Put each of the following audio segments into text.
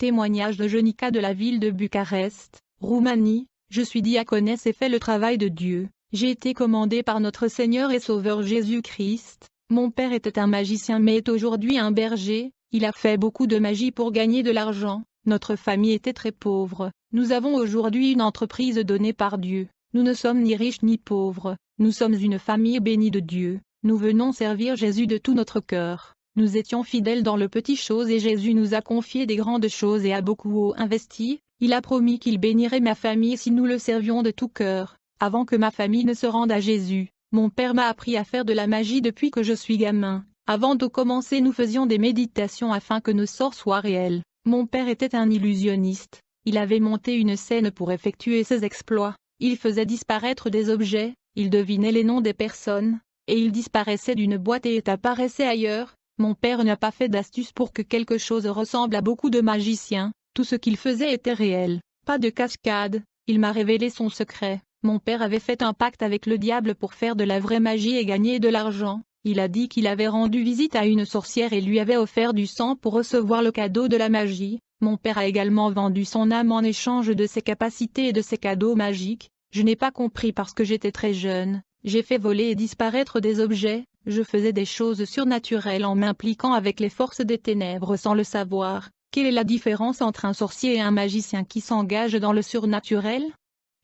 Témoignage de Jonica de la ville de Bucarest, Roumanie. Je suis diaconesse et fais le travail de Dieu. J'ai été commandée par notre Seigneur et Sauveur Jésus-Christ. Mon père était un magicien mais est aujourd'hui un berger. Il a fait beaucoup de magie pour gagner de l'argent. Notre famille était très pauvre. Nous avons aujourd'hui une entreprise donnée par Dieu. Nous ne sommes ni riches ni pauvres. Nous sommes une famille bénie de Dieu. Nous venons servir Jésus de tout notre cœur. Nous étions fidèles dans le petit chose et Jésus nous a confié des grandes choses et a beaucoup investi. Il a promis qu'il bénirait ma famille si nous le servions de tout cœur. Avant que ma famille ne se rende à Jésus, mon père m'a appris à faire de la magie depuis que je suis gamin. Avant de commencer, nous faisions des méditations afin que nos sorts soient réels. Mon père était un illusionniste. Il avait monté une scène pour effectuer ses exploits. Il faisait disparaître des objets, il devinait les noms des personnes, et il disparaissait d'une boîte et apparaissait ailleurs. Mon père n'a pas fait d'astuce pour que quelque chose ressemble à beaucoup de magiciens. Tout ce qu'il faisait était réel, pas de cascade. Il m'a révélé son secret. Mon père avait fait un pacte avec le diable pour faire de la vraie magie et gagner de l'argent. Il a dit qu'il avait rendu visite à une sorcière et lui avait offert du sang pour recevoir le cadeau de la magie. Mon père a également vendu son âme en échange de ses capacités et de ses cadeaux magiques. Je n'ai pas compris parce que j'étais très jeune. J'ai fait voler et disparaître des objets. Je faisais des choses surnaturelles en m'impliquant avec les forces des ténèbres sans le savoir. Quelle est la différence entre un sorcier et un magicien qui s'engage dans le surnaturel?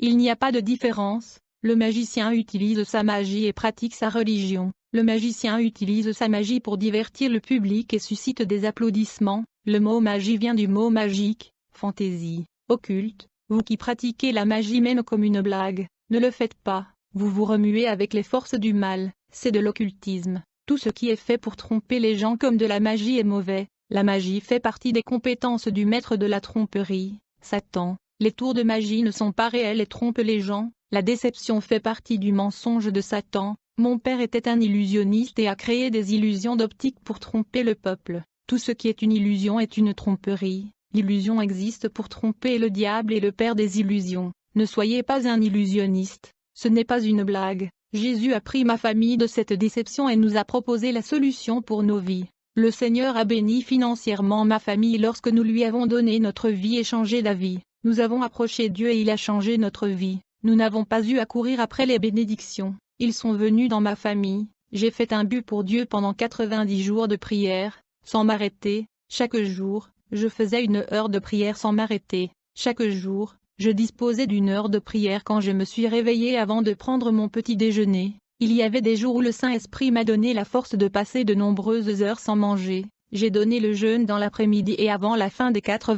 Il n'y a pas de différence. Le magicien utilise sa magie et pratique sa religion. Le magicien utilise sa magie pour divertir le public et suscite des applaudissements. Le mot magie vient du mot magique, fantaisie, occulte. Vous qui pratiquez la magie même comme une blague, ne le faites pas. Vous vous remuez avec les forces du mal, c'est de l'occultisme. Tout ce qui est fait pour tromper les gens comme de la magie est mauvais. La magie fait partie des compétences du maître de la tromperie, Satan. Les tours de magie ne sont pas réels et trompent les gens. La déception fait partie du mensonge de Satan. Mon père était un illusionniste et a créé des illusions d'optique pour tromper le peuple. Tout ce qui est une illusion est une tromperie. L'illusion existe pour tromper le diable et le père des illusions. Ne soyez pas un illusionniste. Ce n'est pas une blague. Jésus a pris ma famille de cette déception et nous a proposé la solution pour nos vies. Le Seigneur a béni financièrement ma famille lorsque nous lui avons donné notre vie et changé d'avis. Nous avons approché Dieu et il a changé notre vie. Nous n'avons pas eu à courir après les bénédictions. Ils sont venus dans ma famille. J'ai fait un but pour Dieu pendant 90 jours de prière, sans m'arrêter. Chaque jour, je faisais 1 heure de prière sans m'arrêter. Chaque jour, je disposais d'1 heure de prière quand je me suis réveillé avant de prendre mon petit déjeuner. Il y avait des jours où le Saint-Esprit m'a donné la force de passer de nombreuses heures sans manger. J'ai donné le jeûne dans l'après-midi et avant la fin des 80